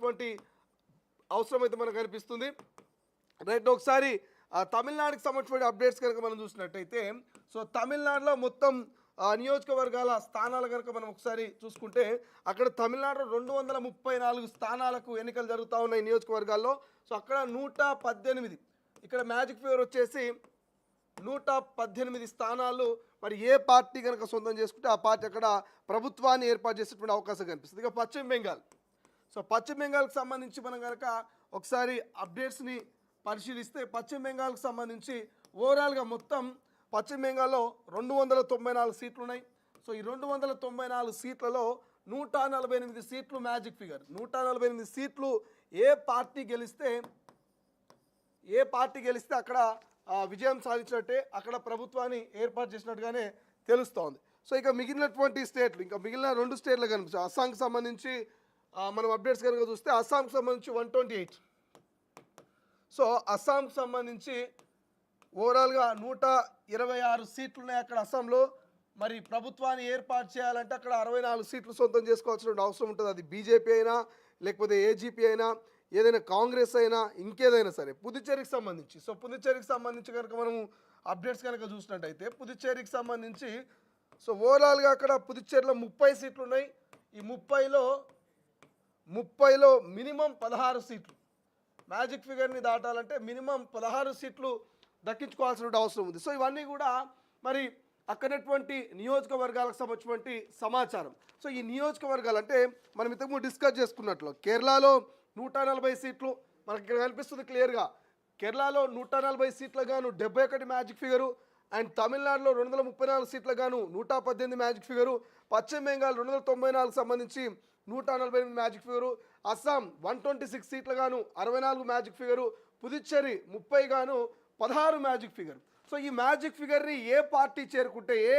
చూడాల్సినటువంటి అవసరం అయితే మనకు కనిపిస్తుంది. రైట్, ఒకసారి తమిళనాడుకి సంబంధించిన అప్డేట్స్ కనుక మనం చూసినట్టయితే, సో తమిళనాడులో మొత్తం నియోజకవర్గాల స్థానాలు కనుక మనం ఒకసారి చూసుకుంటే, అక్కడ తమిళనాడులో 234 స్థానాలకు ఎన్నికలు జరుగుతూ ఉన్నాయి నియోజకవర్గాల్లో. సో అక్కడ 118, ఇక్కడ మ్యాజిక్ ఫిగర్ వచ్చేసి 118 స్థానాలు మరి ఏ పార్టీ కనుక సొంతం చేసుకుంటే ఆ పార్టీ అక్కడ ప్రభుత్వాన్ని ఏర్పాటు చేసేటువంటి అవకాశం కనిపిస్తుంది. ఇక పశ్చిమ బెంగాల్, సో పశ్చిమ బెంగాల్కి సంబంధించి మనం కనుక ఒకసారి అప్డేట్స్ని పరిశీలిస్తే, పశ్చిమ బెంగాల్కి సంబంధించి ఓవరాల్గా మొత్తం పశ్చిమ బెంగాల్లో 294 సీట్లు ఉన్నాయి. సో ఈ 294 సీట్లలో 148 సీట్లు మ్యాజిక్ ఫిగర్. 148 సీట్లు ఏ పార్టీ గెలిస్తే అక్కడ విజయం సాధించినట్టే, అక్కడ ప్రభుత్వాన్ని ఏర్పాటు చేసినట్టుగానే తెలుస్తోంది. సో ఇక మిగిలినటువంటి స్టేట్లు, ఇంకా మిగిలిన 2 స్టేట్లు కనిపిస్తాయి. అస్సాంకి సంబంధించి మనం అప్డేట్స్ కనుక చూస్తే, అస్సాంకి సంబంధించి 128. సో అస్సాంకి సంబంధించి ఓవరాల్గా 126 సీట్లు ఉన్నాయి అక్కడ అస్సాంలో. మరి ప్రభుత్వాన్ని ఏర్పాటు చేయాలంటే అక్కడ 64 సీట్లు సొంతం చేసుకోవాల్సిన అవసరం ఉంటుంది. అది బీజేపీ అయినా, లేకపోతే ఏజీపీ అయినా, ఏదైనా కాంగ్రెస్ అయినా, ఇంకేదైనా సరే. పుదుచ్చేరికి సంబంధించి కనుక మనము అప్డేట్స్ కనుక చూసినట్టయితే, పుదుచ్చేరికి సంబంధించి సో ఓవరాల్గా అక్కడ పుదుచ్చేరిలో 30 సీట్లు ఉన్నాయి. ఈ 30లో మినిమం 16 సీట్లు, మ్యాజిక్ ఫిగర్ని దాటాలంటే మినిమం 16 సీట్లు దక్కించుకోవాల్సిన అవసరం ఉంది. సో ఇవన్నీ కూడా మరి అక్కడటువంటి నియోజకవర్గాలకు సంబంధించినటువంటి సమాచారం. సో ఈ నియోజకవర్గాలు అంటే మనం ఇంతకుముందు డిస్కస్ చేసుకున్నట్లు, కేరళలో 140 సీట్లు మనకి ఇక్కడ కనిపిస్తుంది క్లియర్గా. కేరళలో 140 సీట్లకు గాను 71 మ్యాజిక్ ఫిగరు, అండ్ తమిళనాడులో 234 సీట్లకు గాను 118 మ్యాజిక్ ఫిగరు, పశ్చిమ బెంగాల్ 294 సంబంధించి 148 మ్యాజిక్ ఫిగరు, అస్సాం 126 సీట్లకు గాను 64 మ్యాజిక్ ఫిగరు, పుదుచ్చేరి 30 గాను 16 మ్యాజిక్ ఫిగర్. సో ఈ మ్యాజిక్ ఫిగర్ని ఏ పార్టీ చేరుకుంటే, ఏ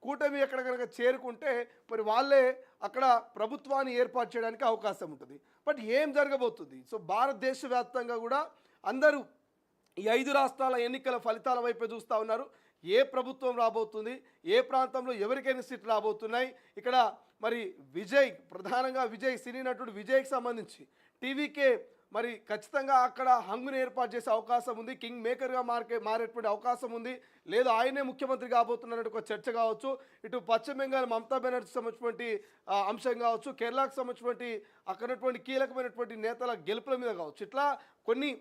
కూటమి ఎక్కడ కనుక చేరుకుంటే మరి వాళ్ళే అక్కడ ప్రభుత్వాన్ని ఏర్పాటు చేయడానికి అవకాశం ఉంటుంది. బట్ ఏం జరగబోతుంది? సో భారతదేశ వ్యాప్తంగా కూడా అందరూ ఈ 5 రాష్ట్రాల ఎన్నికల ఫలితాల వైపే చూస్తూ ఉన్నారు. ఏ ప్రభుత్వం రాబోతుంది, ఏ ప్రాంతంలో ఎవరికైనా సీట్లు రాబోతున్నాయి. ఇక్కడ మరి ప్రధానంగా విజయ్, సినీ నటుడు విజయ్కి సంబంధించి టీవీకే మరి ఖచ్చితంగా అక్కడ హంగుని ఏర్పాటు చేసే అవకాశం ఉంది. కింగ్ మేకర్గా మారేటువంటి అవకాశం ఉంది. లేదు ఆయనే ముఖ్యమంత్రి కాబోతున్నట్టు ఒక చర్చ కావచ్చు. ఇటు పశ్చిమ బెంగాల్ మమతా బెనర్జీకి సంబంధించినటువంటి అంశం కావచ్చు, కేరళకు సంబంధించినటువంటి అక్కడటువంటి కీలకమైనటువంటి నేతల గెలుపుల మీద కావచ్చు. ఇట్లా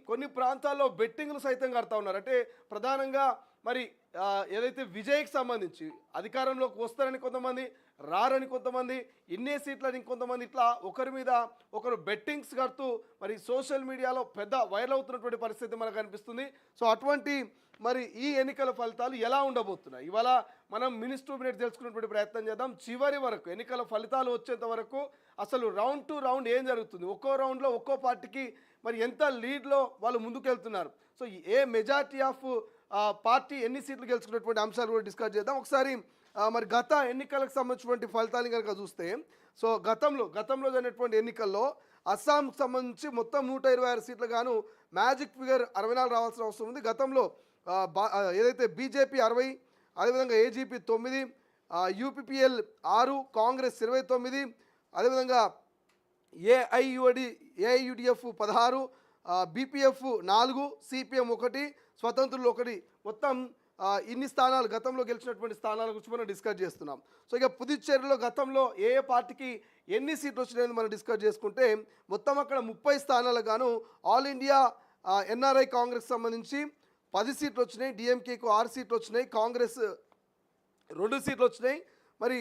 కొన్ని ప్రాంతాల్లో బెట్టింగ్లు సైతం కడతా ఉన్నారు. అంటే ప్రధానంగా మరి ఏదైతే విజయ్కి సంబంధించి అధికారంలోకి వస్తారని కొంతమంది, రారని కొంతమంది, ఇన్నే సీట్లని ఇంకొంతమంది, ఇట్లా ఒకరి మీద ఒకరు బెట్టింగ్స్ కడుతూ మరి సోషల్ మీడియాలో పెద్ద వైరల్ అవుతున్నటువంటి పరిస్థితి మనకు కనిపిస్తుంది. సో అటువంటి మరి ఈ ఎన్నికల ఫలితాలు ఎలా ఉండబోతున్నాయి, ఇవాళ మనం మినిట్ టు మినిట్ తెలుసుకునేటువంటి ప్రయత్నం చేద్దాం. చివరి వరకు ఎన్నికల ఫలితాలు వచ్చేంత వరకు అసలు రౌండ్ టు రౌండ్ ఏం జరుగుతుంది, ఒక్కో రౌండ్లో ఒక్కో పార్టీకి మరి ఎంత లీడ్లో వాళ్ళు ముందుకెళ్తున్నారు, so a majority of party ఎన్ని సీట్లు గెలుచుకున్నటువంటి అంశాలు కూడా డిస్కస్ చేద్దాం. ఒకసారి మరి గత ఎన్నికలకు సంబంధించినటువంటి ఫలితాలను కనుక చూస్తే, సో గతంలో జరిగినటువంటి ఎన్నికల్లో అస్సాంకి సంబంధించి మొత్తం 126 సీట్లు గాను మ్యాజిక్ ఫిగర్ 64 రావాల్సిన అవసరం ఉంది. గతంలో ఏదైతే బీజేపీ 60, అదేవిధంగా ఏజీపీ 9, యూపీపీఎల్ 6, కాంగ్రెస్ 29, అదేవిధంగా ఏఐయుడిఎఫ్ 16, బీపీఎఫ్ 4, సిపిఎం 1, స్వతంత్రులు 1, మొత్తం ఇన్ని స్థానాలు గతంలో గెలిచినటువంటి స్థానాల గురించి మనం డిస్కస్ చేస్తున్నాం. సో ఇక పుదుచ్చేరిలో గతంలో ఏ పార్టీకి ఎన్ని సీట్లు వచ్చినాయని మనం డిస్కస్ చేసుకుంటే, మొత్తం అక్కడ 30 స్థానాలకు గాను ఆల్ ఇండియా ఎన్ఆర్ఐ కాంగ్రెస్ సంబంధించి 10 సీట్లు వచ్చినాయి, డిఎంకేకు 6 సీట్లు వచ్చినాయి, కాంగ్రెస్ 2 సీట్లు వచ్చినాయి, మరి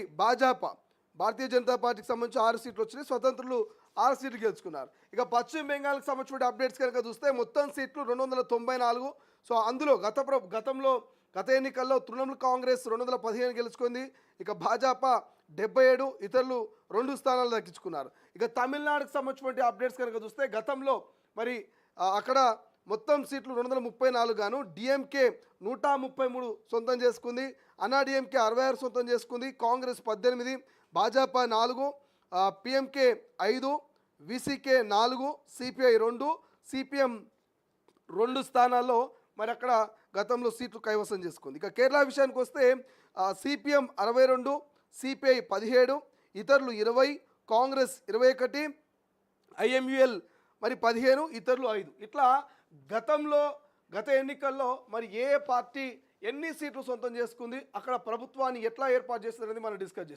భారతీయ జనతా పార్టీకి సంబంధించి 6 సీట్లు వచ్చినాయి, స్వతంత్రులు 6 సీట్లు గెలుచుకున్నారు. ఇక పశ్చిమ బెంగాల్కి సంబంధించిన అప్డేట్స్ కనుక చూస్తే మొత్తం సీట్లు 294. సో అందులో గత ఎన్నికల్లో తృణమూల్ కాంగ్రెస్ 215 గెలుచుకుంది, ఇక భాజపా 77, ఇతరులు 2 స్థానాలు దక్కించుకున్నారు. ఇక తమిళనాడుకు సంబంధించిన అప్డేట్స్ కనుక చూస్తే గతంలో మరి అక్కడ మొత్తం సీట్లు 234 గాను డిఎంకే 133 సొంతం చేసుకుంది, అన్నాడీఎంకే 66 సొంతం చేసుకుంది, Congress 18, Bhajapa 4, PMK 5, VCK 4, CPI 2, CPM 2 స్థానాల్లో మరి అక్కడ గతంలో సీట్లు కైవసం చేసుకుంది. ఇక కేరళ విషయానికి వస్తే సిపిఎం 62, సిపిఐ 17, ఇతరులు 20, కాంగ్రెస్ 21, ఐఎంయుఎల్ మరి 15, ఇతరులు 5. ఇట్లా గత ఎన్నికల్లో మరి ఏ పార్టీ ఎన్ని సీట్లు సొంతం చేసుకుంది, అక్కడ ప్రభుత్వాన్ని ఎట్లా ఏర్పాటు చేస్తుంది అనేది మనం డిస్కస్ చేస్తాం.